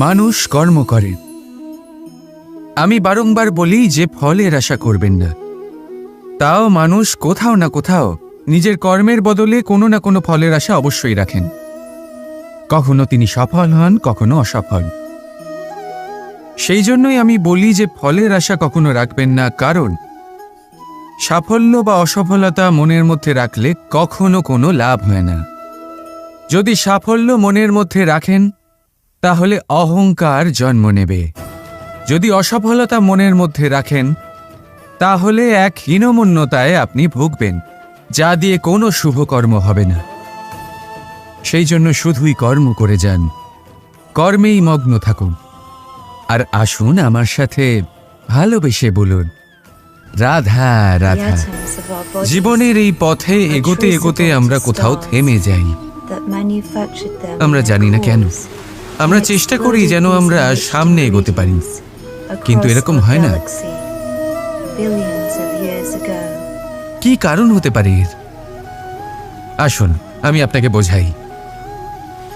মানুষ কর্ম করে। আমি বারংবার বলি যে ফলের আশা করবেন না। তাও মানুষ কোথাও না কোথাও নিজের কর্মের বদলে কোনো না কোনো ফলের আশা অবশ্যই রাখেন। কখনো তিনি সফল হন, কখনো অসফল। সেই জন্যই আমি বলি যে ফলের আশা কখনো রাখবেন না, কারণ সাফল্য বা অসফলতা মনের মধ্যে রাখলে কখনো কোনো লাভ হয় না। যদি সাফল্য মনের মধ্যে রাখেন তাহলে অহংকার জন্ম নেবে। যদি অসফলতা মনের মধ্যে রাখেন তাহলে এক হীনমন্যতায় আপনি ভুগবেন, যা দিয়ে কোনো শুভকর্ম হবে না। সেই জন্য শুধুই কর্ম করে যান, কর্মেই মগ্ন থাকুন। আর আসুন আমার সাথে ভালোবেসে বলুন, রাধা রাধা। জীবনের এই পথে এগোতে এগোতে আমরা কোথাও থেমে যাই। আমরা জানি না কেন। আমরা চেষ্টা করি যেন আমরা সামনে এগোতে পারি, কিন্তু এরকম হয় না। কি কারণ হতে পারে এর? আসুন আমি আপনাকে বোঝাই।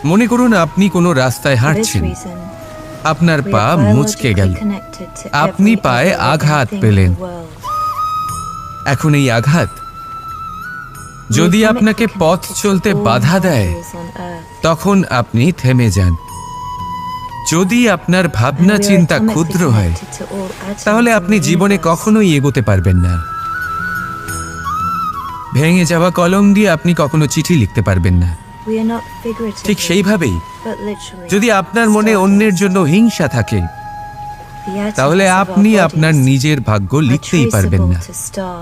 মনে করুন আপনি কোনো রাস্তায় হাঁটছেন, আপনার পা মুচকে গেল, আপনি পায়ে আঘাত পেলেন। এখন এই আঘাত যদি আপনাকে পথ চলতে বাধা দেয় তখন আপনি থেমে যান। যদি আপনার ভাবনা চিন্তা ক্ষুদ্র হয় তাহলে আপনি জীবনে কখনোই এগোতে পারবেন না। ভেঙে যাওয়া কলম দিয়ে আপনি কখনো চিঠি লিখতে পারবেন না। ঠিক সেইভাবেই যদি আপনার মনে অন্যের জন্য হিংসা থাকে তাহলে আপনি আপনার নিজের ভাগ্য লিখতেই পারবেন না।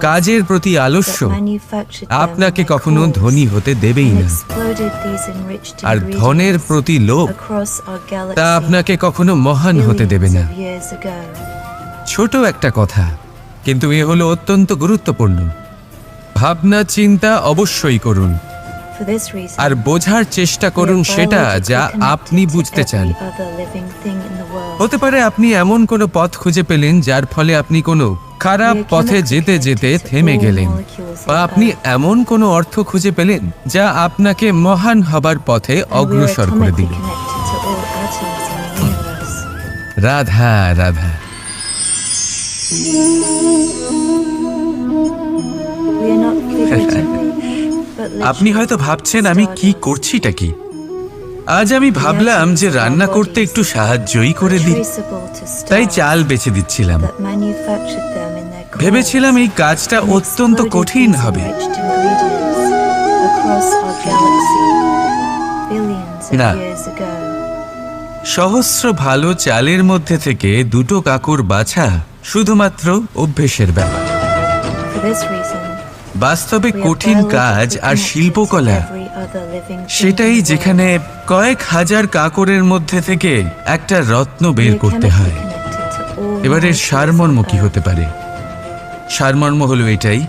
কাজের প্রতি আলস্য আপনাকে কখনো ধনী হতে দেবেই না, আর ধনের প্রতি লোভ তা আপনাকে কখনো মহান হতে দেবে না। ছোট একটা কথা, কিন্তু এ হলো অত্যন্ত গুরুত্বপূর্ণ। ভাবনা চিন্তা অবশ্যই করুন, আর বোঝার চেষ্টা করুন সেটা যা আপনি বুঝতে চান। হতে পারে আপনি এমন কোনো পথ খুঁজে পেলেন যার ফলে আপনি কোনো খারাপ পথে যেতে যেতে থেমে গেলেন, বা আপনি এমন কোনো অর্থ খুঁজে পেলেন যা আপনাকে মহান হবার পথে অগ্রসর করে দিল। রাধা রাধা। আপনি হয়তো ভাবছেন আমি কি করছিটা কি। আজ আমি ভাবলাম যে রান্না করতে একটু সাহায্যই করে দিই, তাই চাল বেছে দিচ্ছিলাম। ভেবেছিলাম এই কাজটা অত্যন্ত কঠিন হবে। না, সহস্র ভালো চালের মধ্যে থেকে দুটো কাকুর বাছা শুধুমাত্র অভ্যেসের ব্যাপার। বাস্তবে কঠিন কাজ আর শিল্পকলা সেটাই যেখানে কয়েক হাজার কাকরের মধ্যে থেকে একটা রত্ন বের করতে হয়। এবারের সারমর্ম কি হতে পারে? সারমর্ম হলো এটাই,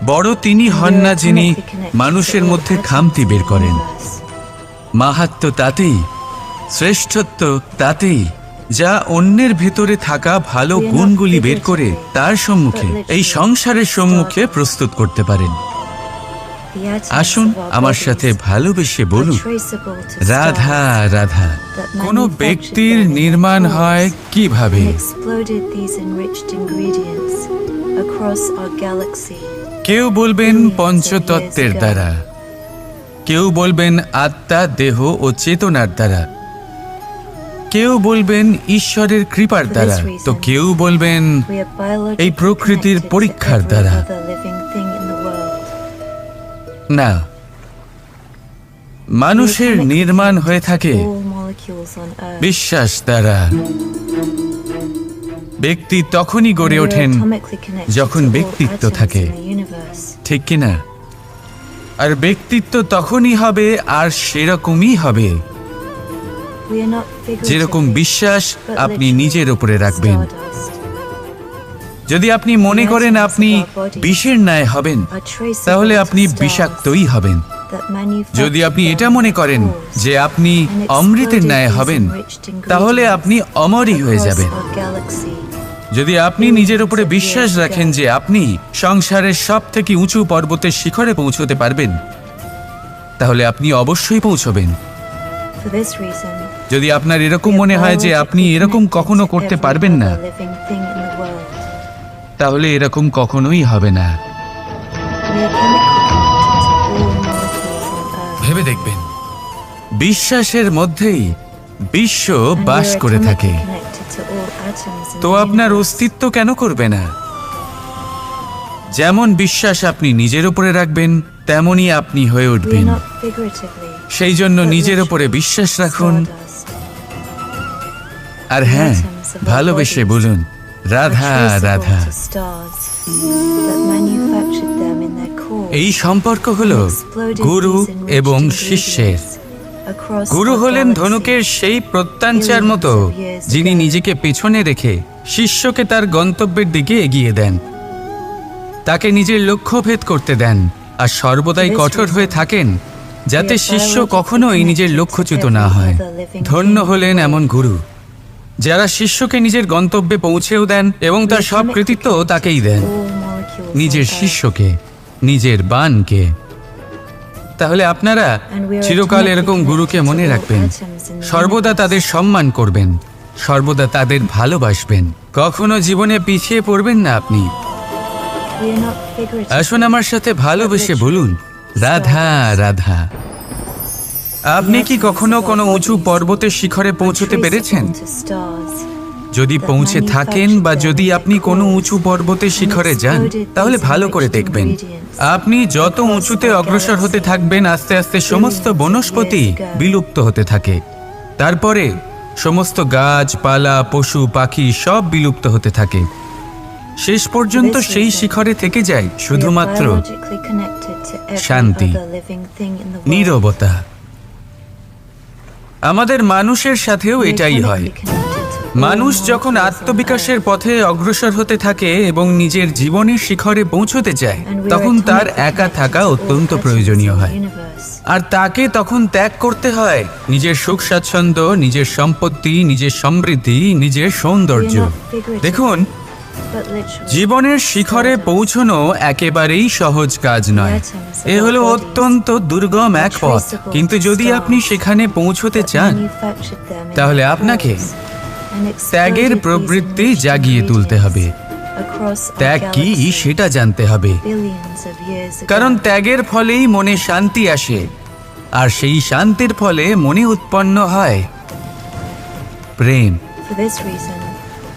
বড় তিনি হন না যিনি মানুষের মধ্যে খামতি বের করেন। মাহাত্ম্য তাতেই, শ্রেষ্ঠত্ব তাতেই যা অন্যের ভেতরে থাকা ভালো গুণগুলি বের করে তার সম্মুখে, এই সংসারের সম্মুখে প্রস্তুত করতে পারেন। আসুন আমার সাথে ভালোবেসে বলুন, রাধা রাধা। কোনো ব্যক্তির নির্মাণ হয় কিভাবে? কেউ বলবেন পঞ্চতত্ত্বের দ্বারা, কেউ বলবেন আত্মা, দেহ ও চেতনার দ্বারা, কেউ বলবেন ঈশ্বরের কৃপার দ্বারা, তো কেউ বলবেন এই প্রকৃতির পরীক্ষার দ্বারা। না, মানুষের নির্মাণ হয়ে থাকে বিশ্বাস দ্বারা। ব্যক্তি তখনই গড়ে ওঠেন যখন ব্যক্তিত্ব থাকে, ঠিক কিনা? আর ব্যক্তিত্ব তখনই হবে আর সেরকমই হবে যেরকম বিশ্বাস আপনি নিজের উপরে রাখবেন। যদি আপনি মনে করেন আপনি বিষের ন্যায় হবেন তাহলে আপনি বিষাক্তই হবেন। যদি আপনি এটা মনে করেন যে আপনি অমৃতের ন্যায় হবেন তাহলে আপনি অমরই হয়ে যাবেন। যদি আপনি নিজের উপরে বিশ্বাস রাখেন যে আপনি সংসারের সব থেকে উঁচু পর্বতের শিখরে পৌঁছতে পারবেন তাহলে আপনি অবশ্যই পৌঁছবেন। যদি আপনার এরকম মনে হয় যে আপনি এরকম কখনো করতে পারবেন না, তাহলে এরকম কখনোই হবে না। ভেবে দেখবেন, বিশ্বাসের মধ্যেই বিশ্ব বাস করে থাকে। তো আপনার অস্তিত্ব কেন করবে না? যেমন বিশ্বাস আপনি নিজের উপরে রাখবেন, তেমনই আপনি হয়ে উঠবেন। সেই জন্য নিজের উপরে বিশ্বাস রাখুন। আর হ্যাঁ, ভালোবেসে বলুন, রাধা রাধা। এই সম্পর্ক হলো গুরু এবং শিষ্যের। গুরু হলেন ধনুকের সেই প্রত্যঞ্চার মতো, যিনি নিজেকে পেছনে রেখে শিষ্যকে তার গন্তব্যের দিকে এগিয়ে দেন, তাকে নিজের লক্ষ্য ভেদ করতে দেন, আর সর্বদাই কঠোর হয়ে থাকেন যাতে শিষ্য কখনোই নিজের লক্ষ্যচ্যুত না হয়। ধন্য হলেন এমন গুরু যারা শিষ্যকে নিজের গন্তব্যে পৌঁছেও দেন এবং তার সব কৃতিত্ব তাকেই দেন, নিজের শিষ্যকে, নিজের বাণকে। তাহলে আপনারা চিরকাল এরকম গুরুকে মনে রাখবেন, সর্বদা তাদের সম্মান করবেন, সর্বদা তাদের ভালোবাসবেন, কখনো জীবনে পিছিয়ে পড়বেন না আপনি। আসুন আমার সাথে ভালোবেসে বলুন, রাধা রাধা। আপনি কি কখনো কোনো উঁচু পর্বতের শিখরে পৌঁছতে পেরেছেন? যদি পৌঁছে থাকেন বা যদি আপনি কোনো উঁচু পর্বতের শিখরে যান, তাহলে ভালো করে দেখবেন, আপনি যত উঁচুতে অগ্রসর হতে থাকবেন, আস্তে আস্তে সমস্ত বনস্পতি বিলুপ্ত হতে থাকে। তারপরে সমস্ত গাছপালা, পশু পাখি সব বিলুপ্ত হতে থাকে। শেষ পর্যন্ত সেই শিখরে থেকে যায় শুধুমাত্র শান্তি, নীরবতা। আমাদের মানুষের সাথেও এটাই হয়। মানুষ যখন আত্মবিকাশের পথে অগ্রসর হতে থাকে এবং নিজের জীবনের শিখরে পৌঁছতে চায়, তখন তার একা থাকা অত্যন্ত প্রয়োজনীয় হয়। আর তাকে তখন ত্যাগ করতে হয় নিজের সুখ স্বাচ্ছন্দ্য, নিজের সম্পত্তি, নিজের সমৃদ্ধি, নিজের সৌন্দর্য। দেখুন, জীবনের শিখরে পৌঁছনো একেবারেই সহজ কাজ নয়। এ হলো অত্যন্ত দুর্গম এক পথ। কিন্তু যদি আপনি সেখানে পৌঁছতে চান, তাহলে আপনাকে ত্যাগের প্রবৃত্তি জাগিয়ে তুলতে হবে। ত্যাগ কি সেটা জানতে হবে, কারণ ত্যাগের ফলেই মনে শান্তি আসে, আর সেই শান্তির ফলে মনে উৎপন্ন হয় প্রেম।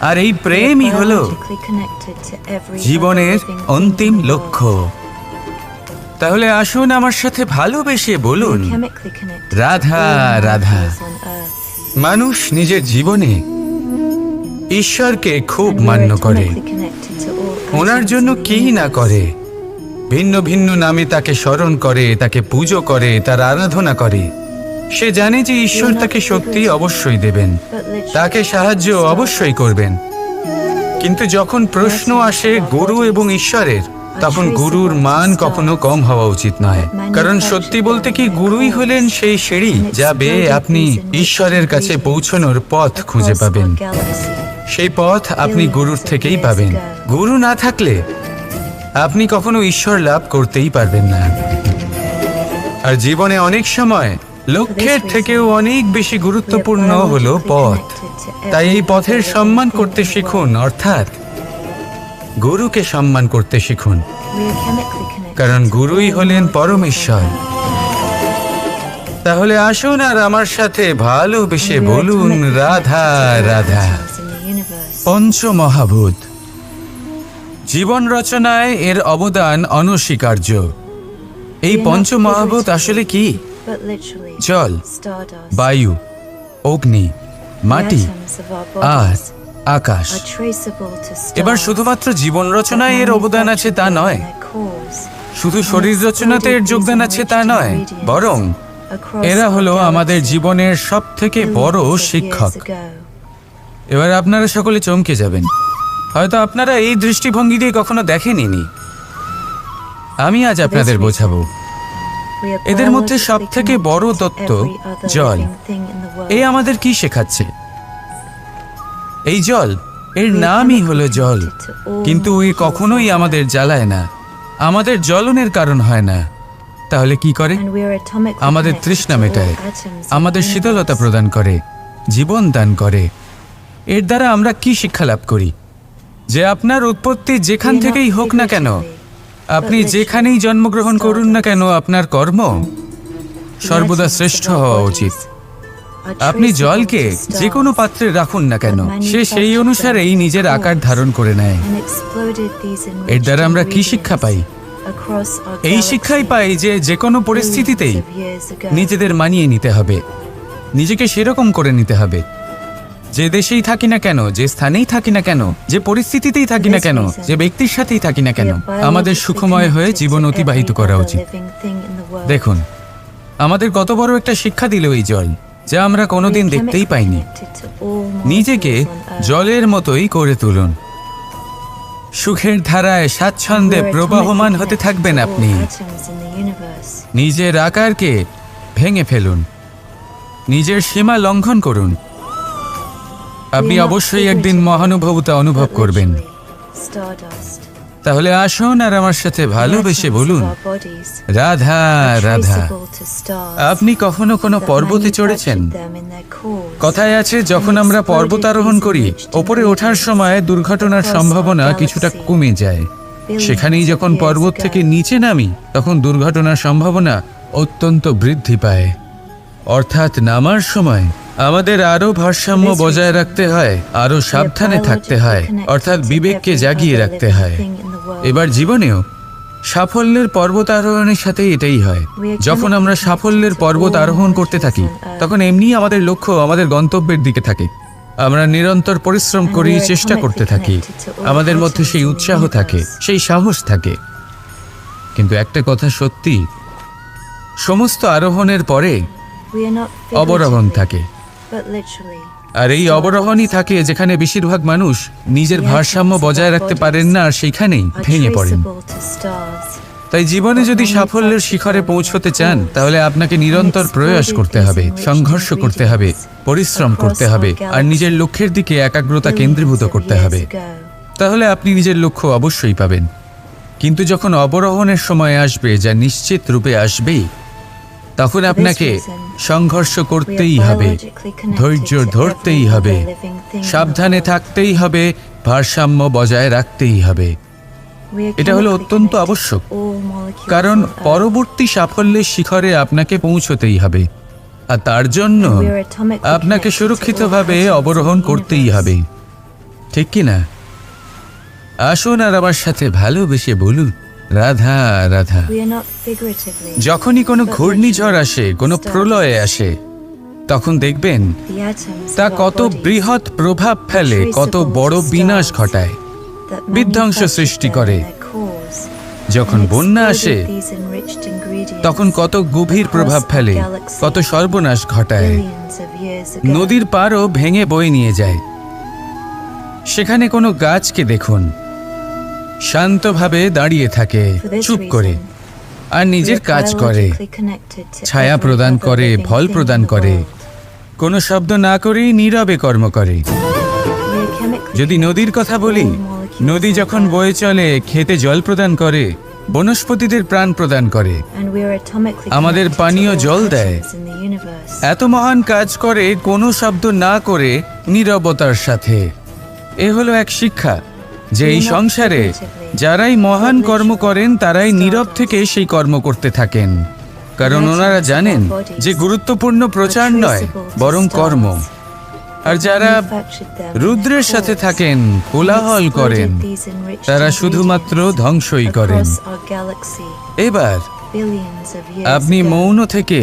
আর এই প্রেমই হলো জীবনের অন্তিম লক্ষ্য। তাহলে আসুন আমার সাথে ভালোবেসে বলুন, রাধা রাধা। মানুষ নিজের জীবনে ঈশ্বরকে খুব মান্য করে, ওনার জন্য কি না করে। ভিন্ন ভিন্ন নামে তাকে স্মরণ করে, তাকে পুজো করে, তার আরাধনা করে। সে জানে যে ঈশ্বর তাকে শক্তি অবশ্যই দেবেন, তাকে সাহায্য অবশ্যই করবেন। কিন্তু যখন প্রশ্ন আসে গুরু এবং ঈশ্বরের, তখন গুরুর মান কখনো কম হওয়া উচিত নয়। কারণ সত্যি বলতে কি, গুরুই হলেন সেই সিঁড়ি যা বেয়ে আপনি ঈশ্বরের কাছে পৌঁছানোর পথ খুঁজে পাবেন। সেই পথ আপনি গুরুর থেকেই পাবেন। গুরু না থাকলে আপনি কখনো ঈশ্বর লাভ করতেই পারবেন না। আর জীবনে অনেক সময় লক্ষ্যের থেকেও অনেক বেশি গুরুত্বপূর্ণ হলো পথ। তাই এই পথের সম্মান করতে শিখুন, অর্থাৎ গুরুকে সম্মান করতে শিখুন, কারণ গুরুই হলেন পরমেশ্বর। তাহলে আসুন আর আমার সাথে ভালোবেসে বলুন, রাধা রাধা। পঞ্চমহাভূত জীবন রচনায় এর অবদান অনস্বীকার্য। এই পঞ্চমহাভূত আসলে কি? জল, বায়ু, অগ্নি, মাটি আর আকাশ। এবার শুধুমাত্র জীবন রচনায় এর অবদান আছে তা নয়, শুধু শরীর রচনাতে এর যোগদান আছে তা নয়, বরং এরা হলো আমাদের জীবনের সব থেকে বড় শিক্ষক। এবার আপনারা সকলে চমকে যাবেন, হয়তো আপনারা এই দৃষ্টিভঙ্গি দিয়ে কখনো দেখেননি। আমি আজ আপনাদের বোঝাবো। এদের মধ্যে সব থেকে বড় তত্ত্ব জল। এ আমাদের কি শেখাচ্ছে? এই জল, এর নামই হলো জল, কিন্তু এ কখনোই আমাদের জ্বালায় না, আমাদের জ্বলনের কারণ হয় না। তাহলে কি করে? আমাদের তৃষ্ণা মেটায়, আমাদের শীতলতা প্রদান করে, জীবন দান করে। এর দ্বারা আমরা কি শিক্ষা লাভ করি? যে আপনার উৎপত্তি যেখান থেকেই হোক না কেন, আপনি যেখানেই জন্মগ্রহণ করুন না কেন, আপনার কর্ম সর্বদা শ্রেষ্ঠ হওয়া উচিত। আপনি জলকে যে কোনো পাত্রে রাখুন না কেন, সে সেই অনুসারেই নিজের আকার ধারণ করে নেয়। এর দ্বারা আমরা কি শিক্ষা পাই? এই শিক্ষাই পাই যে যে কোনো পরিস্থিতিতেই নিজেদের মানিয়ে নিতে হবে, নিজেকে সেরকম করে নিতে হবে। যে দেশেই থাকি না কেন, যে স্থানেই থাকি না কেন, যে পরিস্থিতিতেই থাকি না কেন, যে ব্যক্তির সাথেই থাকি না কেন, আমাদের সুখময় হয়ে জীবন অতিবাহিত করা উচিত। দেখুন, আমাদের কত বড় একটা শিক্ষা দিল এই জল, যা আমরা কোনোদিন দেখতেই পাইনি। নিজেকে জলের মতোই করে তুলুন। সুখের ধারায় স্বাচ্ছন্দ্যে প্রবাহমান হতে থাকবেন আপনি। নিজের আকারকে ভেঙে ফেলুন, নিজের সীমা লঙ্ঘন করুন। আপনি অবশ্যই একদিন মহানুভবতা অনুভব করবেন। তাহলে আসুন আর আমার সাথে ভালোবেসে বলুন, রাধা রাধা। আপনি কখনো কোনো পর্বতে চড়েছেন? কথায় আছে, যখন আমরা পর্বতারোহণ করি, ওপরে ওঠার সময় দুর্ঘটনার সম্ভাবনা কিছুটা কমে যায়। সেখানেই যখন পর্বত থেকে নিচে নামি, তখন দুর্ঘটনার সম্ভাবনা অত্যন্ত বৃদ্ধি পায়। অর্থাৎ নামার সময় আমাদের আরো ভারসাম্য বজায় রাখতে হয়, আরো সাবধানে থাকতে হয়, অর্থাৎ বিবেককে জাগিয়ে রাখতে হয়। এবার জীবনেও সাফল্যের পর্বত আরোহণের সাথে এটাই হয়। যখন আমরা সাফল্যের পর্বত আরোহণ করতে থাকি, তখন এমনি আমাদের লক্ষ্য আমাদের গন্তব্যের দিকে থাকে। আমরা নিরন্তর পরিশ্রম করি, চেষ্টা করতে থাকি, আমাদের মধ্যে সেই উৎসাহ থাকে, সেই সাহস থাকে। কিন্তু একটা কথা সত্যি, সমস্ত আরোহণের পরে অবরোহণ থাকে। আর এই অবরোহণই থাকে যেখানে বেশিরভাগ মানুষ নিজের ভারসাম্য বজায় রাখতে পারেন না, আর সেইখানেই ভেঙে পড়েন। তাই জীবনে যদি সাফল্যের শিখরে পৌঁছতে চান, তাহলে আপনাকে নিরন্তর প্রয়াস করতে হবে, সংঘর্ষ করতে হবে, পরিশ্রম করতে হবে, আর নিজের লক্ষ্যের দিকে একাগ্রতা কেন্দ্রীভূত করতে হবে। তাহলে আপনি নিজের লক্ষ্য অবশ্যই পাবেন। কিন্তু যখন অবরোহণের সময় আসবে, যা নিশ্চিত রূপে আসবেই, তখন আপনাকে সংঘর্ষ করতেই হবে, ধৈর্য ধরতেই হবে, সাবধানে থাকতেই হবে, ভারসাম্য বজায় রাখতেই হবে। এটা হলো অত্যন্ত আবশ্যক, কারণ পরবর্তী সাফল্যের শিখরে আপনাকে পৌঁছতেই হবে, আর তার জন্য আপনাকে সুরক্ষিতভাবে অবরোহণ করতেই হবে। ঠিক কি না? আসুন আর আমার সাথে ভালোবেসে বলুন, রাধা রাধা। যখনই কোনো ঘূর্ণিঝড় আসে, কোনো প্রলয় আসে, তখন দেখবেন তা কত বৃহৎ প্রভাব ফেলে, কত বড় বিনাশ ঘটায়, বিধ্বংস সৃষ্টি করে। যখন বন্যা আসে, তখন কত গভীর প্রভাব ফেলে, কত সর্বনাশ ঘটায়। নদীর পাড়ও ভেঙে বয়ে নিয়ে যায়। সেখানে কোনো গাছকে দেখুন, শান্তভাবে দাঁড়িয়ে থাকে, চুপ করে, আর নিজের কাজ করে, ছায়া প্রদান করে, ফল প্রদান করে, কোনো শব্দ না করেই নীরবে কর্ম করে। যদি নদীর কথা বলি, নদী যখন বয়ে চলে, খেতে জল প্রদান করে, বনস্পতিদের প্রাণ প্রদান করে, আমাদের পানীয় জল দেয়, এত মহান কাজ করে কোনো শব্দ না করে, নীরবতার সাথে। এ হলো এক শিক্ষা, যে এই সংসারে যারাই মহান কর্ম করেন, তারাই নীরব থেকে সেই কর্ম করতে থাকেন, কারণ ওনারা জানেন যে গুরুত্বপূর্ণ প্রচার নয়, বরং কর্ম। আর যারা রুদ্রের সাথে থাকেন, কোলাহল করেন, তারা শুধুমাত্র ধ্বংসই করেন। এবার আপনি মৌন থেকে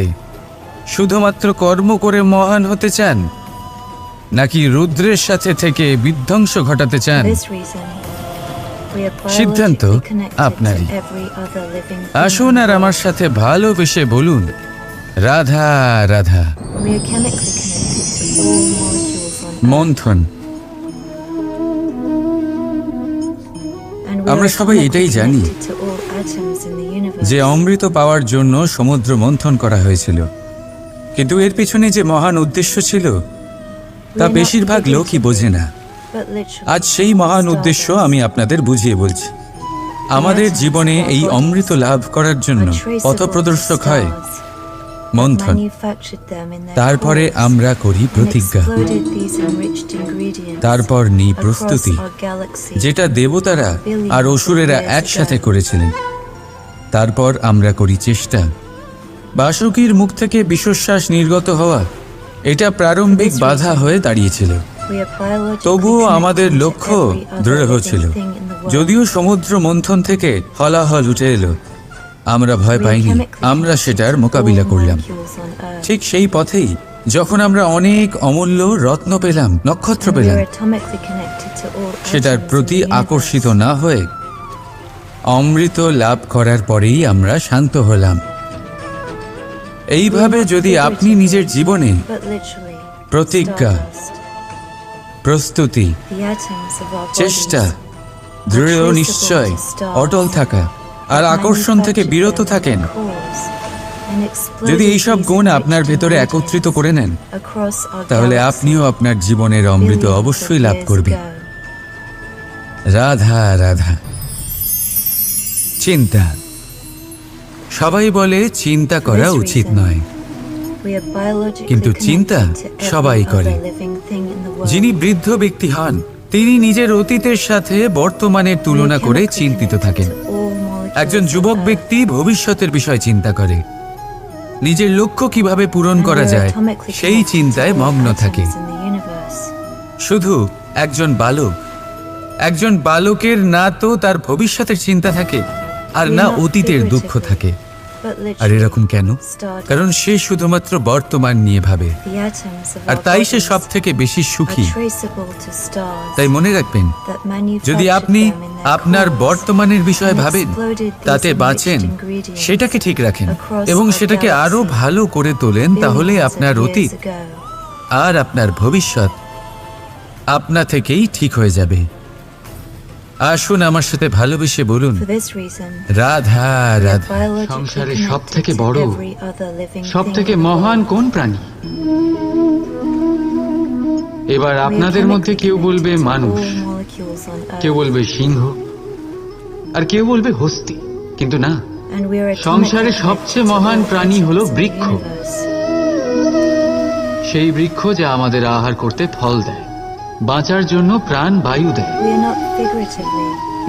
শুধুমাত্র কর্ম করে মহান হতে চান, নাকি রুদ্রের সাথে থেকে বিধ্বংস ঘটাতে চান? সিদ্ধান্ত আপনারই। আসুন আর আমার সাথে ভালোবেসে বলুন, রাধা রাধা। মন্থন। আমরা সবাই এটাই জানি যে অমৃত পাওয়ার জন্য সমুদ্র মন্থন করা হয়েছিল, কিন্তু এর পিছনে যে মহান উদ্দেশ্য ছিল, তা বেশিরভাগ লোকই বোঝে না। আজ সেই মহান উদ্দেশ্য আমি আপনাদের বুঝিয়ে বলছি। আমাদের জীবনে এই অমৃত লাভ করার জন্য পথপ্রদর্শক হয় মন্থন। তারপরে আমরা করি প্রতিজ্ঞা, তারপর নিই প্রস্তুতি, যেটা দেবতারা আর অসুরেরা একসাথে করেছিলেন। তারপর আমরা করি চেষ্টা। বাসুকীর মুখ থেকে বিশ্বশ্বাস নির্গত হওয়া, এটা প্রারম্ভিক বাধা হয়ে দাঁড়িয়েছিল। তবুও আমাদের লক্ষ্য দৃঢ় ছিল। যদিও সমুদ্র মন্থন থেকে হলাহল উঠে এলো, আমরা ভয় পাইনি, আমরা সেটার মোকাবিলা করলাম। ঠিক সেই পথেই যখন আমরা অনেক অমূল্য রত্ন পেলাম, নক্ষত্র পেলাম, সেটার প্রতি আকর্ষিত না হয়ে অমৃত লাভ করার পরেই আমরা শান্ত হলাম। এইভাবে যদি আপনি নিজের জীবনে প্রতিজ্ঞা, প্রস্তুতি, চেষ্টা, দৃঢ় নিশ্চয়, অটল থাকা আর আকর্ষণ থেকে বিরত থাকেন, যদি এইসব গুণ আপনার ভেতরে একত্রিত করে নেন, তাহলে আপনিও আপনার জীবনের অমৃত অবশ্যই লাভ করবেন। রাধা রাধা। চিন্তা। সবাই বলে চিন্তা করা উচিত নয়, কিন্তু চিন্তা সবাই করে। যিনি বৃদ্ধ ব্যক্তি হন, তিনি নিজের অতীতের সাথে বর্তমানের তুলনা করে চিন্তিত থাকেন। একজন যুবক ব্যক্তি ভবিষ্যতের বিষয় চিন্তা করে, নিজের লক্ষ্য কিভাবে পূরণ করা যায় সেই চিন্তায় মগ্ন থাকে। শুধু একজন বালকের না তো তার ভবিষ্যতের চিন্তা থাকে, আর না অতীতের দুঃখ থাকে। আর এরকম কেন? কারণ সে শুধুমাত্র বর্তমান নিয়ে ভাবে, আর তাই সে সব থেকে বেশি সুখী। তাই মনে রাখবেন, যদি আপনি আপনার বর্তমানের বিষয়ে ভাবেন, তাতে বাঁচেন, সেটাকে ঠিক রাখেন এবং সেটাকে আরো ভালো করে তোলেন, তাহলে আপনার অতীত আর আপনার ভবিষ্যৎ আপনা থেকেই ঠিক হয়ে যাবে। আসুন আমার সাথে ভালোবেসে বলুন, রাধা রাধা। সংসারে সব থেকে বড়, সব থেকে মহান কোন প্রাণী? এবার আপনাদের মধ্যে কেউ বলবে মানুষ, কেউ বলবে সিংহ, আর কেউ বলবে হস্তি। কিন্তু না, সংসারে সবচেয়ে মহান প্রাণী হলো বৃক্ষ। সেই বৃক্ষ যা আমাদের আহার করতে ফল দেয়, বাঁচার জন্য প্রাণ বায়ু দেয়,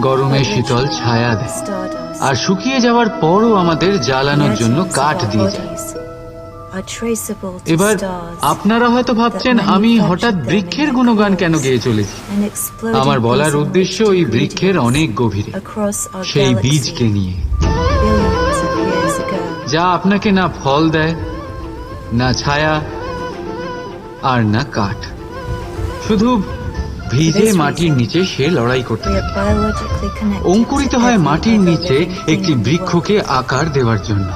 গরমে শীতল ছায়া দেয়, আর শুকিয়ে যাওয়ার পরও আমাদের জ্বালানোর জন্য কাঠ দিয়ে যায়। এবার আপনারা হয়তো ভাবছেন, আমি হঠাৎ বৃক্ষের গুণগান কেন গেয়ে চলেছি? আমার বলার উদ্দেশ্য ওই বৃক্ষের অনেক গভীরে, সেই বীজকে নিয়ে, যা আপনাকে না ফল দেয়, না ছায়া, আর না কাঠ। শুধু ভিজে মাটির নিচে সে লড়াই করতে থাকে, অঙ্কুরিত হয় মাটির নিচে একটি বৃক্ষকে আকার দেওয়ার জন্য।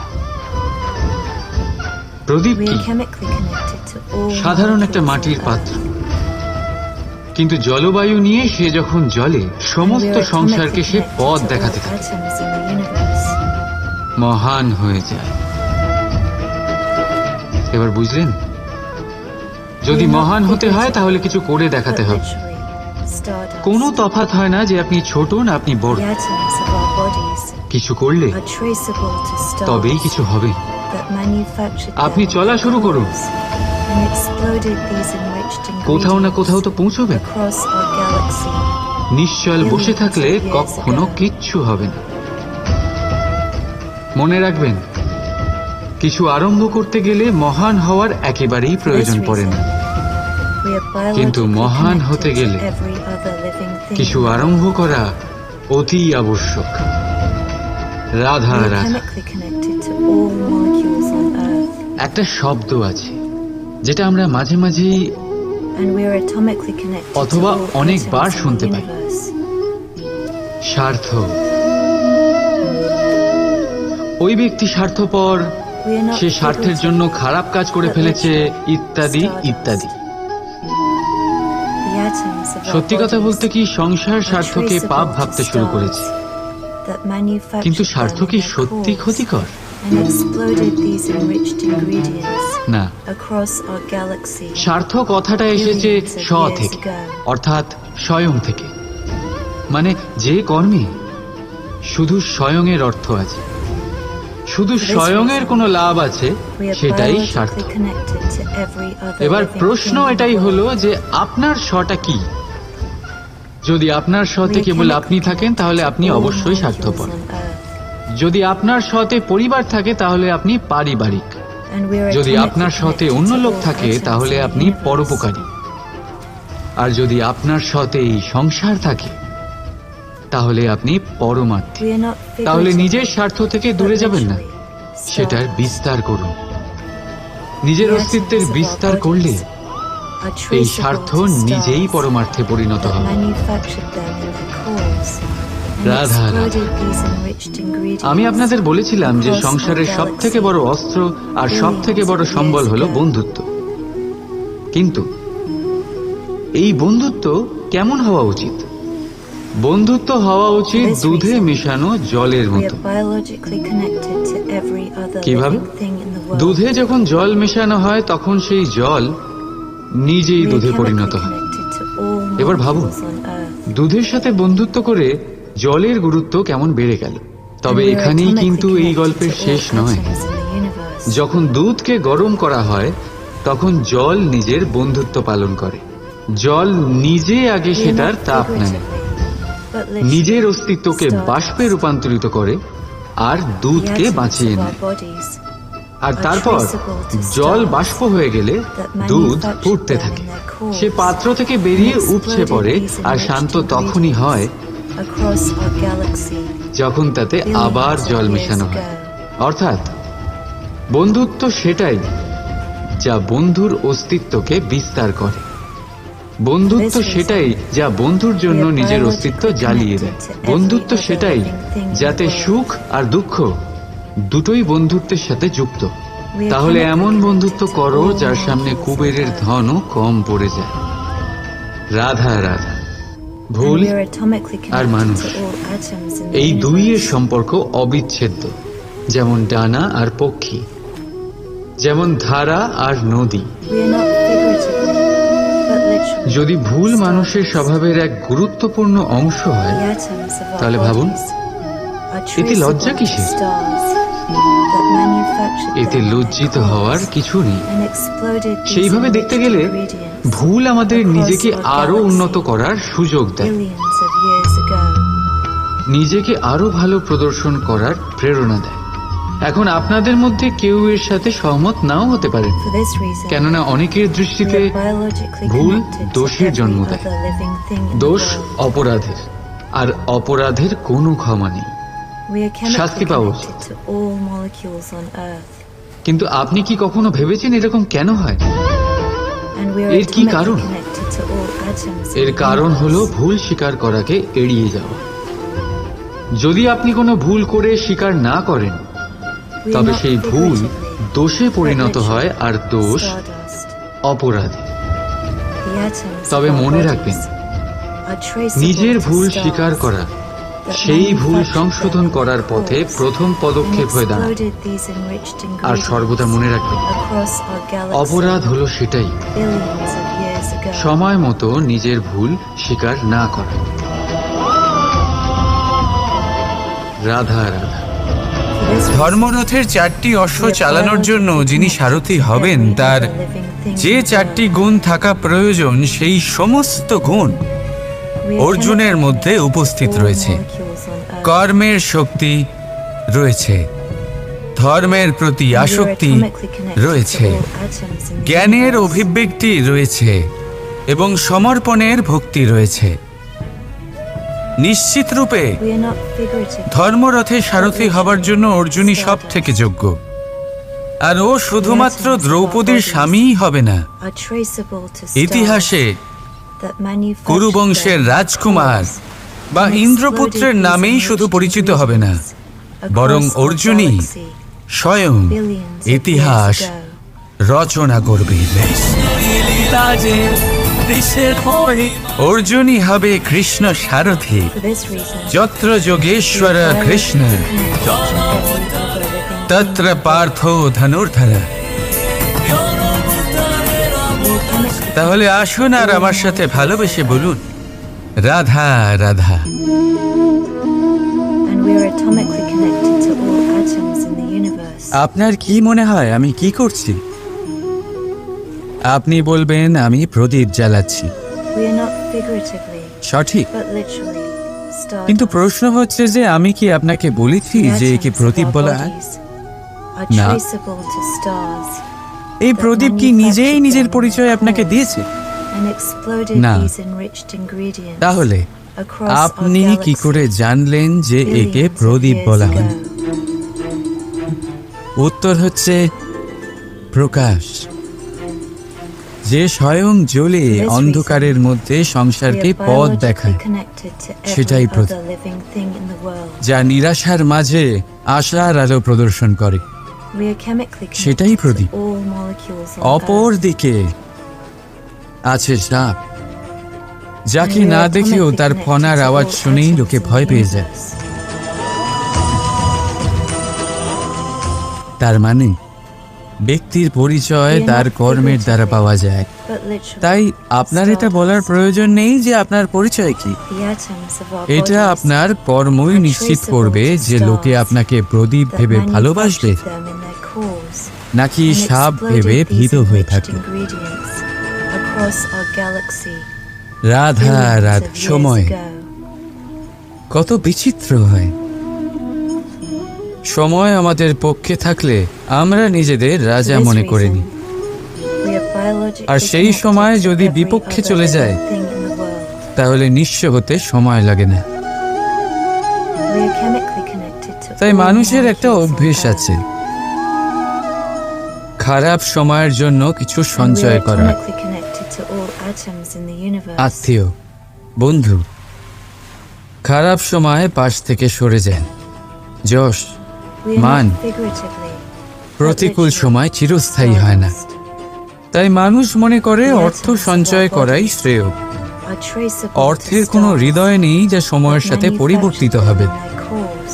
প্রদীপ কি? সাধারণ একটা মাটির পাত্র, কিন্তু জলবায়ু নিয়ে সে যখন জ্বলে, সমস্ত সংসারকে সে পথ দেখাতে থাকে, মহান হয়ে যায়। এবার বুঝলেন? যদি মহান হতে হয় তাহলে কিছু করে দেখাতে হবে। কোনো তফাৎ হয় না যে আপনি ছোট না আপনি বড়। কিছু করলে তবেই কিছু হবে। আপনি চলা শুরু করুন, কোথাও না কোথাও তো পৌঁছবেন। নিশ্চল বসে থাকলে কখনো কিচ্ছু হবে না। মনে রাখবেন, কিছু আরম্ভ করতে গেলে মহান হওয়ার একেবারেই প্রয়োজন পড়ে না, কিন্তু মহান হতে গেলে কিছু আরম্ভ করা অতি আবশ্যক। রাধা রাধা। একটা শব্দ আছে যেটা আমরা মাঝে মাঝে অথবা অনেকবার শুনতে পাই, স্বার্থ। ওই ব্যক্তি স্বার্থপর, সে স্বার্থের জন্য খারাপ কাজ করে ফেলেছে, ইত্যাদি ইত্যাদি। সত্যি কথা বলতে কি, সংসার স্বার্থকে পাপ ভাবতে শুরু করেছে। কিন্তু স্বার্থ কি সত্যি ক্ষতিকর? না, স্বার্থ কথাটা এসেছে স থেকে, অর্থাৎ স্বয়ং থেকে। মানে যে কর্মে শুধু স্বয়ংয়ের অর্থ আছে, শুধু স্বয়ংয়ের কোনো লাভ আছে, সেটাই স্বার্থ। এবার প্রশ্ন এটাই হলো যে আপনার স্বটা কি? যদি আপনার স্বতে কেবল আপনি থাকেন তাহলে আপনি অবশ্যই স্বার্থপর। যদি আপনার স্বতে পরিবার থাকে তাহলে আপনি পারিবারিক। যদি আপনার স্বতে অন্য লোক থাকে তাহলে আপনি পরোপকারী। আর যদি আপনার স্বতে এই সংসার থাকে তাহলে আপনি পরমার্থী। তাহলে নিজের স্বার্থ থেকে দূরে যাবেন না, সেটার বিস্তার করুন। নিজের অস্তিত্বের বিস্তার করলে এই স্বার্থ নিজেই পরমার্থে পরিণত হবে। রাধা রাধা। আমি আপনাদের বলেছিলাম যে সংসারের সব থেকে বড় অস্ত্র আর সব থেকে বড় সম্বল হলো বন্ধুত্ব। কিন্তু এই বন্ধুত্ব কেমন হওয়া উচিত? বন্ধুত্ব হওয়া উচিত দুধে মেশানো জলের মতো। কিভাবে? দুধে যখন জল মেশানো হয় তখন সেই জল নিজেই দুধে পরিণত হয়। এবার ভাবুন, দুধের সাথে বন্ধুত্ব করে জলের গুরুত্ব কেমন বেড়ে গেল। তবে এখানেই কিন্তু এই গল্পের শেষ নয়। যখন দুধকে গরম করা হয় তখন জল নিজের বন্ধুত্ব পালন করে। জল নিজে আগে সেটার তাপ নেয়, নিজের অস্তিত্বকে বাষ্পে রূপান্তরিত করে আর দুধকে বাঁচিয়ে নেয়। আর তারপর জল বাষ্প হয়ে গেলে দুধ ফুটতে থাকে, সে পাত্র থেকে বেরিয়ে উপচে পড়ে। আর শান্ত তখনই হয় যখন তাতে আবার জল মেশানো হয়। অর্থাৎ বন্ধুত্ব সেটাই যা বন্ধুর অস্তিত্বকে বিস্তার করে। বন্ধুত্ব সেটাই যা বন্ধুর জন্য নিজের অস্তিত্ব জ্বালিয়ে দেয়। বন্ধুত্ব সেটাই যাতে সুখ আর দুঃখ দুটোই বন্ধুত্বের সাথে যুক্ত। তাহলে এমন বন্ধুত্ব করো যার সামনে কুবেরের ধনও কম পড়ে যায়। রাধা রাধা। ভুল আর মানুষ, এই দুইয়ের সম্পর্ক অবিচ্ছেদ্য। যেমন ডানা আর পক্ষী, যেমন ধারা আর নদী। যদি ভুল মানুষের স্বভাবের এক গুরুত্বপূর্ণ অংশ হয় তাহলে ভাবুন, এতে লজ্জা কিসের? এতে লজ্জিত হওয়ার কিছু নেই। সেইভাবে দেখতে গেলে ভুল আমাদের নিজেকে আরো উন্নত করার সুযোগ দেয়, নিজেকে আরো ভালো প্রদর্শন করার প্রেরণা দেয়। এখন আপনাদের মধ্যে কেউ এর সাথে সহমত নাও হতে পারে, কেননা অনেকের দৃষ্টিতে ভুল দোষের জন্ম দেয়। দোষ অপরাধের, আর অপরাধের কোনো ক্ষমা নেই, শাস্তি পাওয়া উচিত। কিন্তু আপনি কি কখনো ভেবেছেন এরকম কেন হয়? এর কি কারণ? এর কারণ হলো ভুল স্বীকার করাকে এড়িয়ে যাওয়া। যদি আপনি কোনো ভুল করে স্বীকার না করেন তবে সেই ভুল দোষে পরিণত হয়, আর দোষ অপরাধে। তবে মনে রাখবেন, নিজের ভুল স্বীকার করা সেই ভুল সংশোধন করার পথে প্রথম পদক্ষেপ হয়ে দাঁড়ায়। আর সর্বদা মনে রাখবেন, অপরাধ হলো সেটাই সময় মতো নিজের ভুল স্বীকার না করা। রাধা রাধা। ধর্মরথের 4টি অশ্ব চালানোর জন্য যিনি সারথি হবেন তার যে 4টি গুণ থাকা প্রয়োজন, সেই সমস্ত গুণ অর্জুনের মধ্যে উপস্থিত রয়েছে। কর্মের শক্তি রয়েছে, ধর্মের প্রতি আসক্তি রয়েছে, জ্ঞানের অভিব্যক্তি রয়েছে এবং সমর্পণের ভক্তি রয়েছে। নিশ্চিত রূপে ধর্মরথে সারথি হবার জন্য অর্জুনই সব থেকে যোগ্য। আর ও শুধুমাত্র দ্রৌপদীর স্বামীই হবে না, ইতিহাসে কুরুবংশের রাজকুমার বা ইন্দ্রপুত্রের নামেই শুধু পরিচিত হবে না, বরং অর্জুনই স্বয়ং ইতিহাস রচনা করবে। অর্জুনই হবে কৃষ্ণ সারথি, যত্র যোগেশ্বর কৃষ্ণ তত্র পার্থ ধনুর্ধর। তাহলে আসুন আর আমার সাথে ভালোবেসে বলুন, রাধা রাধা। আপনার কি মনে হয় আমি কি করছি? আপনি বলবেন আমি প্রদীপ জ্বালাচ্ছি, We are not figuratively, সঠিক। but literally stardust. কিন্তু প্রশ্ন হচ্ছে যে আমি কি আপনাকে বলেছি The যে একে atoms of প্রদীপ our বলা হয়? bodies are না। traceable to stars এই প্রদীপ কি নিজেই নিজের পরিচয় আপনাকে দিয়েছে? and exploded না। these enriched ingredients তাহলে across our আপনি কি galaxy করে জানলেন যে একে billions of প্রদীপ years বলা হয়? ago. উত্তর হচ্ছে প্রকাশ, যে স্বয়ং জ্বলে For this অন্ধকারের মধ্যে We সংসারকে are পথ biologically দেখায়, connected to সেটাই every Pradip. other living thing in the world. যা নিরাশার মাঝে আশার আলো প্রদর্শন করে, We are chemically সেটাই connected Pradip. to all molecules on অপর Earth. দিকে আছে সাপ, যাকে And we না are দেখেও atomically তার connected ফনার to আওয়াজ all শুনেই atoms লোকে in the ভয় পেয়ে যায়। universe. তার মানে ব্যক্তির পরিচয় তার কর্মের দ্বারা পাওয়া যায়। But literally, তাই আপনার এটা বলার প্রয়োজন নেই যে আপনার পরিচয় কি। the atoms of our এটা bodies আপনার কর্মই নিশ্চিত করবে যে লোকে আপনাকে প্রদীপ that ভেবে ভালোবাসবে manufactured them in their cores নাকি and সাপ ভেবে exploded ভীত these হয়ে enriched থাকে। ingredients across our galaxy Radha billions রাধ of years সময় ago. কত বিচিত্র হয়। সময় আমাদের পক্ষে থাকলে আমরা নিজেদের For রাজা this মনে করে reason, নিই, we are biologically আর সেই connected সময় to যদি every বিপক্ষে other চলে living যায়, thing in the world. তাহলে নিঃস্ব হতে সময় লাগে না। We are chemically connected to তাই all মানুষের একটা molecules on অভ্যেস Earth. আছে, খারাপ সময়ের জন্য কিছু And we are সঞ্চয় করা। atomically connected to all atoms in the universe. আত্মীয়, বন্ধু, খারাপ সময় পাশ থেকে সরে যান। যশ, We are মান, not figuratively, but প্রতিকূল literally সময় চিরস্থায়ী হয় না। stardust. তাই মানুষ মনে করে অর্থ সঞ্চয় করাই শ্রেয়। Are traceable অর্থের to কোনো stars হৃদয় নেই যা সময়ের that সাথে manufactured পরিবর্তিত them হবে। in their cores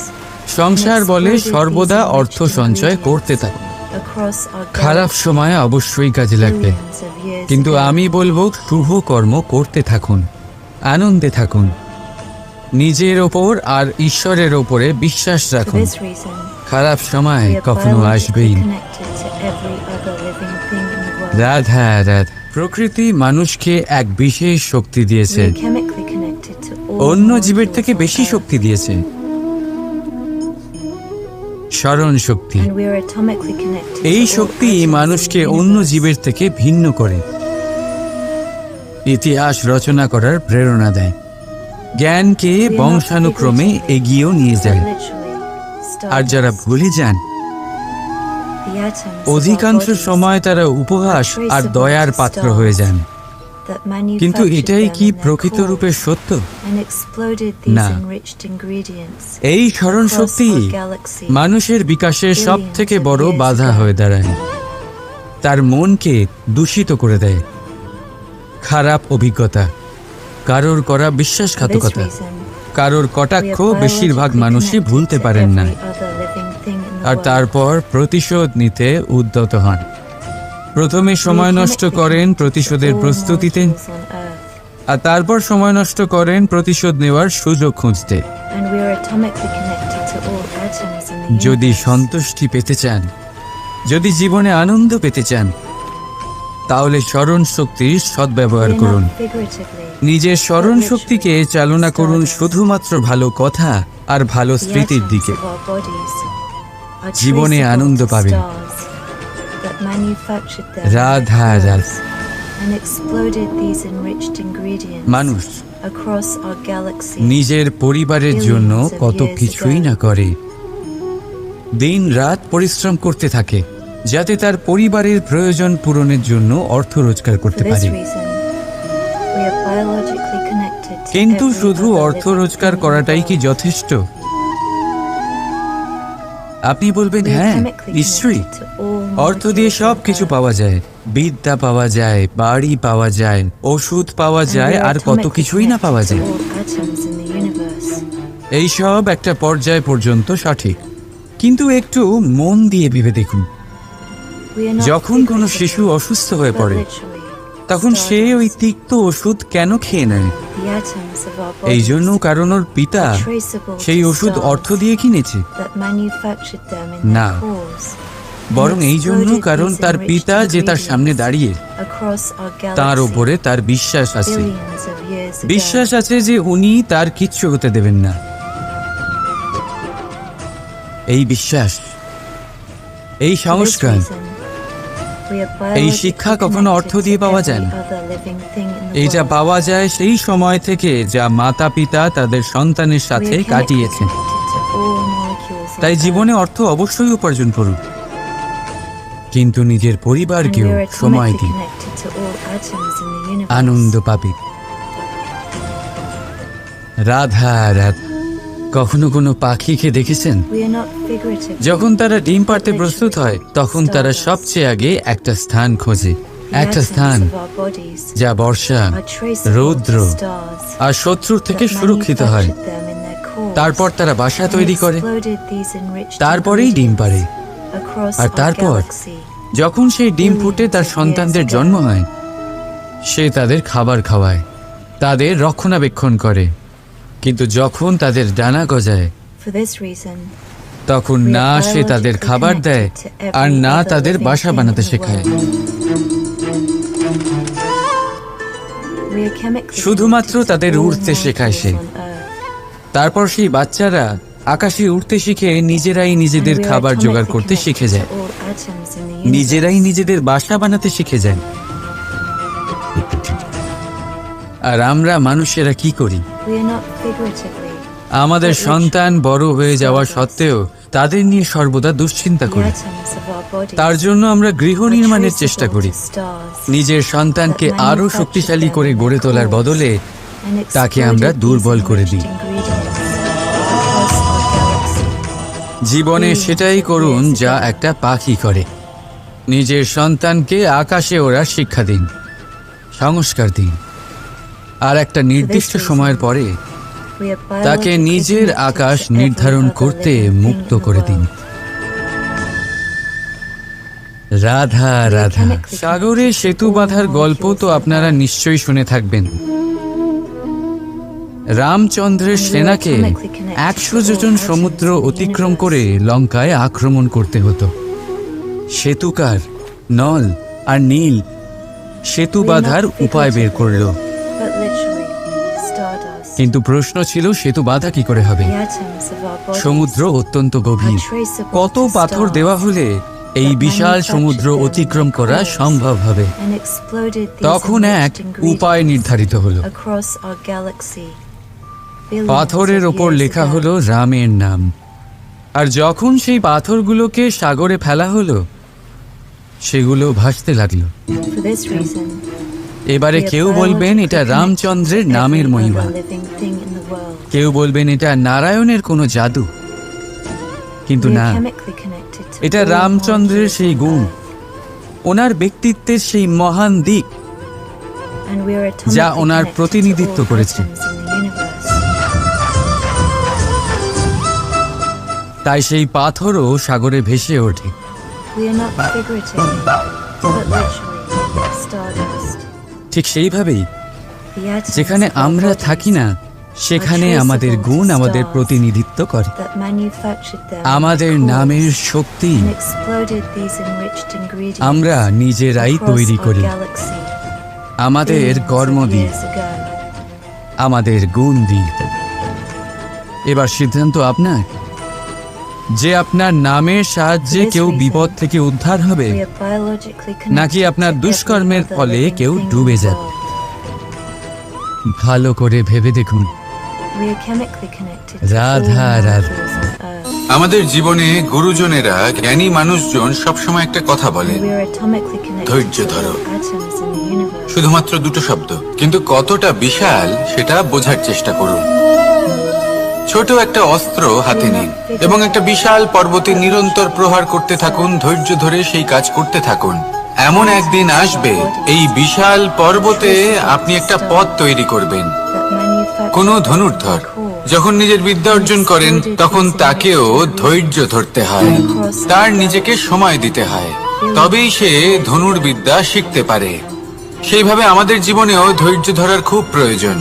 সংসার বলে exploded সর্বদা these অর্থ enriched সঞ্চয় ingredients করতে থাকুন। across our খারাপ galaxy সময় অবশ্যই কাজে লাগবে, billions of years কিন্তু ago. আমি বলবো শুভ কর্ম করতে থাকুন, আনন্দে থাকুন, নিজের ওপর আর ঈশ্বরের ওপরে বিশ্বাস For রাখুন। this reason, খারাপ সময় we are কখনো আসবেই। biologically connected to every other living thing in the world. Radha Radha. প্রকৃতি মানুষকে এক বিশেষ শক্তি We দিয়েছে, are chemically connected to all অন্য জীবের molecules থেকে on বেশি Earth. শক্তি দিয়েছে, স্মরণ শক্তি। And we are atomically connected এই to all Shakti atoms in মানুষকে the অন্য universe. জীবের থেকে ভিন্ন করে, ইতিহাস রচনা করার প্রেরণা দেয়, জ্ঞানকে We are not বংশানুক্রমে figuratively, এগিয়েও নিয়ে but যায়। literally আর যারা stardust. ভুলে যান, The atoms of our অধিকাংশ bodies সময় তারা উপহাস আর দয়ার পাত্র হয়ে যান। that কিন্তু manufactured এটাই them কি in their প্রকৃতরূপে cores সত্য? and exploded these না। enriched ingredients এই স্মরণ across শক্তি our galaxy মানুষের বিকাশের সব থেকে বড় বাধা হয়ে দাঁড়ায়, তার মনকে দূষিত করে দেয়। খারাপ অভিজ্ঞতা, কারোর করা For this বিশ্বাসঘাতকতা, reason, কারোর we কটাক্ষ are বেশিরভাগ biologically মানুষই connected ভুলতে to পারেন না, every other living thing in the R world. তারপর প্রতিশোধ নিতে উদ্যত হন। প্রথমে We are সময় নষ্ট chemically করেন connected to প্রতিশোধের all প্রস্তুতিতে, molecules on Earth. আর তারপর সময় নষ্ট করেন প্রতিশোধ নেওয়ার সুযোগ খুঁজতে। And we are atomically connected to all atoms in the যদি universe. সন্তুষ্টি পেতে চান, যদি জীবনে আনন্দ পেতে চান, তাহলে স্মরণ শক্তির We সদ্ব্যবহার are করুন। not figuratively, নিজের স্মরণ শক্তিকে চালনা করুন শুধুমাত্র ভালো কথা আর ভালো the স্মৃতির atoms দিকে। of our bodies are জীবনে traceable আনন্দ to পাবেন। stars that manufactured them in their Radha Radha. cores and exploded these enriched ingredients মানুষ across our galaxy নিজের পরিবারের জন্য কত কিছুই না করে, দিন রাত পরিশ্রম করতে থাকে যাতে তার পরিবারের প্রয়োজন পূরণের জন্য অর্থ রোজগার For করতে this পারে। reason, we are biologically connected to কিন্তু every শুধু other অর্থ living রোজগার thing in the করাটাই কি world. যথেষ্ট? আপনি বলবেন We are হ্যাঁ, chemically নিশ্চয়ই। connected to all অর্থ দিয়ে molecules সব on কিছু Earth. পাওয়া যায়, বিদ্যা পাওয়া যায়, বাড়ি পাওয়া যায়, ওষুধ পাওয়া And যায়, we are আর কত atomically কিছুই না পাওয়া connected যায়। to all atoms in the universe. এই সব একটা পর্যায় পর্যন্ত সঠিক, কিন্তু একটু মন দিয়ে ভেবে দেখুন, We are not যখন কোনো figuratively, শিশু অসুস্থ হয়ে but পড়ে, literally তখন সে ওই তিক্ত ওষুধ কেন খেয়ে নেয়? The atoms of our এই bodies জন্য কারণ ওর পিতা are traceable to সেই ওষুধ stars অর্থ দিয়ে কিনেছে, that manufactured them in না, their cores বরং and এই জন্য exploded কারণ these তার enriched পিতা যে তার সামনে ingredients দাঁড়িয়ে across our তার galaxy ওপরে তার বিশ্বাস আছে। billions of years ago. বিশ্বাস আছে যে উনি তার কিচ্ছু হতে দেবেন না। এই বিশ্বাস, এই For this সংস্কার, reason, we are এই শিক্ষা biologically কখনো অর্থ connected দিয়ে to পাওয়া every যায় না। other living thing in the এই যা world. পাওয়া যায় সেই সময় থেকে যা মাতা পিতা তাদের সন্তানের We সাথে are chemically কাটিয়েছেন। connected to all molecules on তাই Earth. জীবনে অর্থ অবশ্যই উপার্জন করুন, কিন্তু নিজের And পরিবারকেও we are সময় atomically দিন, connected to all atoms in the universe. আনন্দ পাবে। রাধা রাধা। কখনো কোনো পাখিকে দেখেছেন? We are not figuratively যখন তারা ডিম পাড়তে প্রস্তুত হয় তখন তারা সবচেয়ে আগে একটা স্থান খোঁজে, একটা স্থান যা বর্ষা, রৌদ্র আর শত্রুর থেকে সুরক্ষিত হয়। তারপর তারা বাসা তৈরি করে, তারপরেই ডিম পাড়ে। আর তারপর যখন সেই ডিম ফুটে তার সন্তানদের জন্ম হয়, সে তাদের খাবার খাওয়ায়, তাদের রক্ষণাবেক্ষণ করে। কিন্তু যখন তাদের ডানা গজায় তখন না সে তাদের খাবার দেয় আর না তাদের বাসা বানাতে শেখায়। শুধুমাত্র তাদের উড়তে শেখায় সে। তারপর সেই বাচ্চারা আকাশে উড়তে শিখে নিজেরাই নিজেদের খাবার জোগাড় করতে শিখে যায়, নিজেরাই নিজেদের বাসা বানাতে শিখে যায়। আর আমরা মানুষেরা কি করি? আমাদের সন্তান বড় হয়ে যাওয়া সত্ত্বেও তাদের নিয়ে সর্বদা দুশ্চিন্তা করি। তার জন্য আমরা গৃহ নির্মাণের চেষ্টা করি, নিজের সন্তানকে আরো শক্তিশালী করে গড়ে তোলার বদলে তাকে আমরা দুর্বল করে দিই। জীবনে সেটাই করুন যা একটা পাখি করে। নিজের সন্তানকে আকাশে ওড়ার শিক্ষা দিন, সংস্কার দিন, আর একটা নির্দিষ্ট সময়ের পরে তাকে নিজের আকাশ নির্ধারণ করতে মুক্ত করে দিন। রাধা রাধা। সাগরে সেতু বাঁধার গল্প তো আপনারা নিশ্চয়ই শুনে থাকবেন। রামচন্দ্রের সেনাকে 100 যোজন সমুদ্র অতিক্রম করে লঙ্কায় আক্রমণ করতে হতো। সেতুকার নল আর নীল সেতু বাঁধার উপায় বের করল, কিন্তু প্রশ্ন ছিল সেতু বাঁধা কি করে হবে? সমুদ্র অত্যন্ত গভীর, কত পাথর দেওয়া হলে এই বিশাল সমুদ্র অতিক্রম করা সম্ভব হবে? তখন এক উপায় নির্ধারিত হলো। পাথরের ওপর লেখা হলো রামের নাম। আর যখন সেই পাথরগুলোকে সাগরে ফেলা হলো সেগুলো ভাসতে লাগলো। এবারে কেউ বলবেন এটা রামচন্দ্রের নামের মহিমা, কেউ বলবেন এটা নারায়ণের কোনো জাদু, কিন্তু না, এটা রামচন্দ্রের সেই গুণ, ওনার ব্যক্তিত্বের সেই মহান দিক যা ওনার প্রতিনিধিত্ব করেছে। তাই সেই পাথরও সাগরে ভেসে ওঠে। ঠিক সেইভাবেই যেখানে আমরা থাকি না সেখানে আমাদের গুণ আমাদের প্রতিনিধিত্ব করে। আমাদের নামের শক্তি আমরা নিজেরাই তৈরি করি, আমাদের কর্ম দিই, আমাদের গুণ দিই। এবার সিদ্ধান্ত আপনার যে আপনার নামের সাহায্যে কেউ বিপদ থেকে উদ্ধার হবে নাকি আপনার দুষ্কর্মের ফলে কেউ ডুবে যাবে। ভালো করে ভেবে দেখুন। রাধা রাধা। আমাদের জীবনে গুরুজনেরা, জ্ঞানী মানুষজন সবসময় একটা কথা বলে, ধৈর্য ধরো। শুধুমাত্র দুটো শব্দ, কিন্তু কতটা বিশাল সেটা বোঝার চেষ্টা করুন। ছোট একটা অস্ত্র হাতে নিন এবং একটা বিশাল পর্বতে নিরন্তর প্রহার করতে থাকুন, ধৈর্য ধরে সেই কাজ করতে থাকুন। এমন একদিন আসবে এই বিশাল পর্বতে আপনি একটা পথ তৈরি করবেন। কোনো ধনুর্ধর যখন নিজের বিদ্যা অর্জন করেন তখন তাকেও ধৈর্য ধরতে হয়, তার নিজেকে সময় দিতে হয়, তবেই সে ধনুর্বিদ্যা শিখতে পারে। সেইভাবে আমাদের জীবনেও ধৈর্য ধরার খুব প্রয়োজন।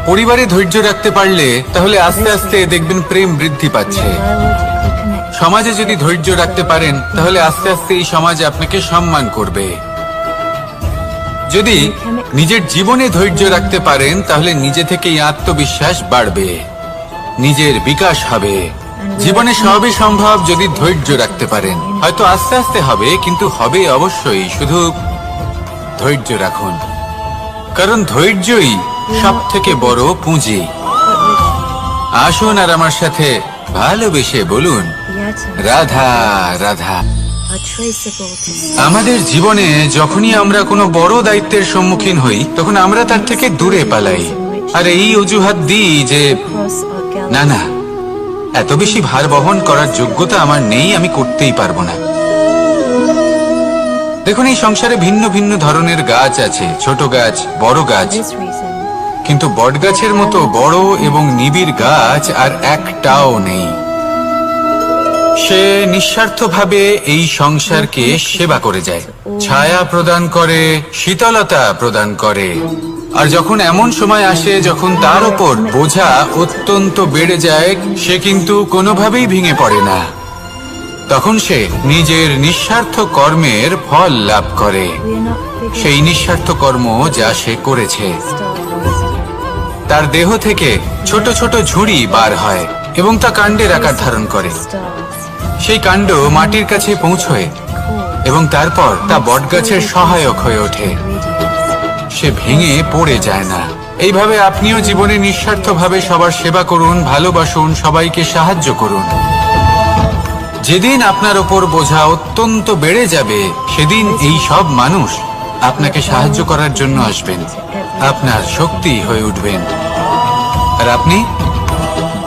পরিবারে ধৈর্য রাখতে পারলে তাহলে আস্তে আস্তে দেখবেন প্রেম বৃদ্ধি পাচ্ছে। সমাজে যদি ধৈর্য রাখতে পারেন তাহলে আস্তে আস্তে এই সমাজ আপনাকে সম্মান করবে। যদি নিজের জীবনে ধৈর্য রাখতে পারেন তাহলে নিজে থেকেই আত্মবিশ্বাস বাড়বে, নিজের বিকাশ হবে। জীবনে সবই সম্ভব যদি ধৈর্য রাখতে পারেন। হয়তো আস্তে আস্তে হবে, কিন্তু হবে অবশ্যই। শুধু ধৈর্য রাখুন, কারণ ধৈর্যই সব থেকে বড় পুঁজি। আসুন আর আমার সাথে ভালোবেসে বলুন, রাধা রাধা। আমাদের জীবনে যখনই আমরা কোনো বড় দায়িত্বের সম্মুখীন হই তখন আমরা তার থেকে দূরে পালাই, আর এই অজুহাত দিই যে না না, এত বেশি ভার বহন করার যোগ্যতা আমার নেই, আমি করতেই পারবো না। দেখুন, এই সংসারে ভিন্ন ভিন্ন ধরনের গাছ আছে, ছোট গাছ, বড় গাছ, কিন্তু বটগাছের মতো বড় এবং নিবিড় গাছ আর একটাও নেই। সে নিঃস্বার্থভাবে এই সংসারকে সেবা করে যায়, ছায়া প্রদান করে, শীতলতা প্রদান করে। আর যখন এমন সময় আসে যখন তার উপর বোঝা অত্যন্ত বেড়ে যায়, সে কিন্তু কোনোভাবেই ভেঙে পড়ে না। তখন সে নিজের নিঃস্বার্থ কর্মের ফল লাভ করে, সেই নিঃস্বার্থ কর্ম যা সে করেছে। তার দেহ থেকে ছোট ছোট ঝুড়ি বার হয় এবং তা কাণ্ডের আকার ধারণ করে। সেই কাণ্ড মাটির কাছে পৌঁছয় এবং তারপর তা বটগাছের সহায়ক হয়ে ওঠে, সে ভেঙে পড়ে যায় না। এইভাবে আপনিও জীবনে নিঃস্বার্থভাবে সবার সেবা করুন, ভালোবাসুন, সবাইকে সাহায্য করুন। যেদিন আপনার ওপর বোঝা অত্যন্ত বেড়ে যাবে সেদিন এই সব মানুষ আপনাকে সাহায্য করার জন্য আসবেন, আপনার শক্তি হয়ে উঠবেন, আর আপনি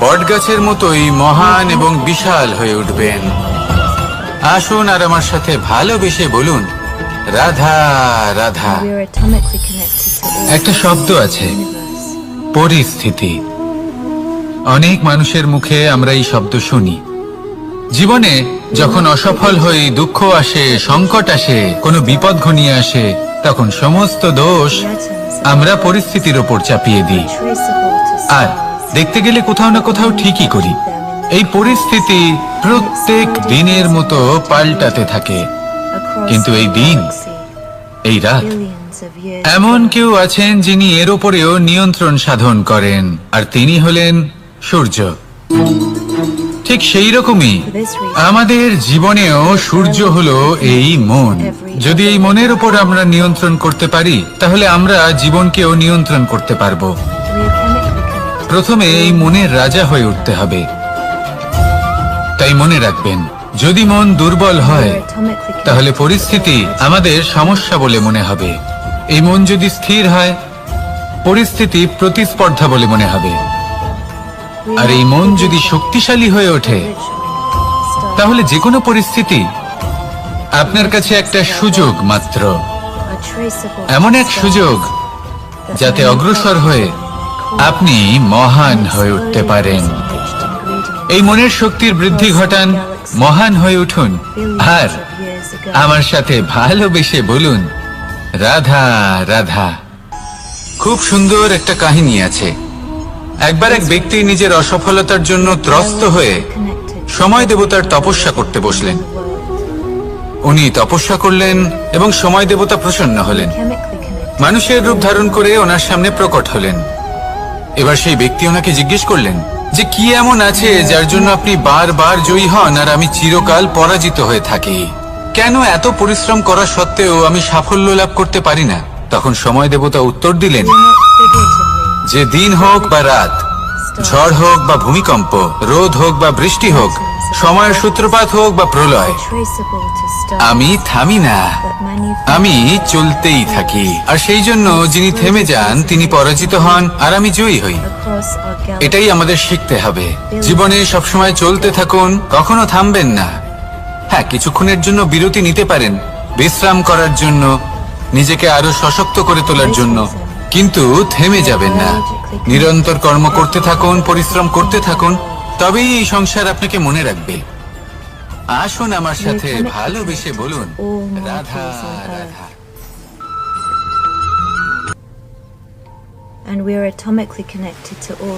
বটগাছের মতোই মহান এবং বিশাল হয়ে উঠবেন। আসুন আর আমার সাথে ভালোবেসে বলুন, রাধা রাধা। একটা শব্দ আছে, পরিস্থিতি। অনেক মানুষের মুখে আমরা এই শব্দ শুনি। জীবনে যখন অসফল হই, দুঃখ আসে, সংকট আসে, কোনো বিপদ ঘনিয়ে আসে, তখন সমস্ত দোষ আমরা পরিস্থিতির ওপর চাপিয়ে দিই। আর দেখতে গেলে কোথাও না কোথাও ঠিকই করি। এই পরিস্থিতি প্রত্যেক দিনের মতো পাল্টাতে থাকে, কিন্তু এই দিন, এই রাত, এমন কেউ আছেন যিনি এর ওপরেও নিয়ন্ত্রণ সাধন করেন, আর তিনি হলেন সূর্য। ঠিক সেই রকমই আমাদের জীবনেও সূর্য হলো এই মন। যদি এই মনের উপর আমরা নিয়ন্ত্রণ করতে পারি তাহলে আমরা জীবনকেও নিয়ন্ত্রণ করতে পারবো। প্রথমে এই মনের রাজা হয়ে উঠতে হবে। তাই মনে রাখবেন, যদি মন দুর্বল হয় তাহলে পরিস্থিতি আমাদের সমস্যা বলে মনে হবে। এই মন যদি স্থির হয়, পরিস্থিতি প্রতিস্পর্ধা বলে মনে হবে। আর এই মন যদি শক্তিশালী হয়ে ওঠে তাহলে যে কোনো পরিস্থিতি আপনার কাছে একটা সুযোগ মাত্র, এমন এক সুযোগ যাতে অগ্রসর হয়ে আপনি মহান হয়ে উঠতে পারেন। এই মনের শক্তির বৃদ্ধি ঘটান, মহান হয়ে উঠুন, আর আমার সাথে ভালোবেসে বলুন, রাধা রাধা। খুব সুন্দর একটা কাহিনী আছে। একবার এক ব্যক্তি নিজের অসফলতার জন্য ত্রস্ত হয়ে সময় দেবতার তপস্যা করতে বসলেন। উনি তপস্যা করলেন এবং সময় দেবতা প্রসন্ন হলেন, মানুষের রূপ ধারণ করে ওনার সামনে প্রকট হলেন। এবার সেই ব্যক্তি ওনাকে জিজ্ঞেস করলেন যে কি এমন আছে যার জন্য আপনি বারবার জয়ী হন আর আমি চিরকাল পরাজিত হয়ে থাকি? কেন এত পরিশ্রম করা সত্ত্বেও আমি সাফল্য লাভ করতে পারি না? তখন সময় দেবতা উত্তর দিলেন যে দিন হোক বা রাত, ঝড় হোক বা ভূমিকম্প, রোদ হোক বা বৃষ্টি হোক, সময়ের সূত্রপাত হোক বা প্রলয়, আমি থামি না, আমি চলতেই থাকি। আর সেই জন্য যিনি থেমে যান তিনি পরাজিত হন আর আমি জয়ী হই। এটাই আমাদের শিখতে হবে। জীবনে সবসময় চলতে থাকুন, কখনো থামবেন না। হ্যাঁ, কিছুক্ষণের জন্য বিরতি নিতে পারেন, বিশ্রাম করার জন্য, নিজেকে আরো সশক্ত করে তোলার জন্য, কিন্তু থেমে যাবেন না। নিরন্তর কর্ম করতে থাকুন, পরিশ্রম করতে থাকুন, তবেই এই সংসার আপনাকে মনে রাখবে। আসুন আমার সাথে ভালোবেসে বলুন, Radha Radha. and we are atomically connected to all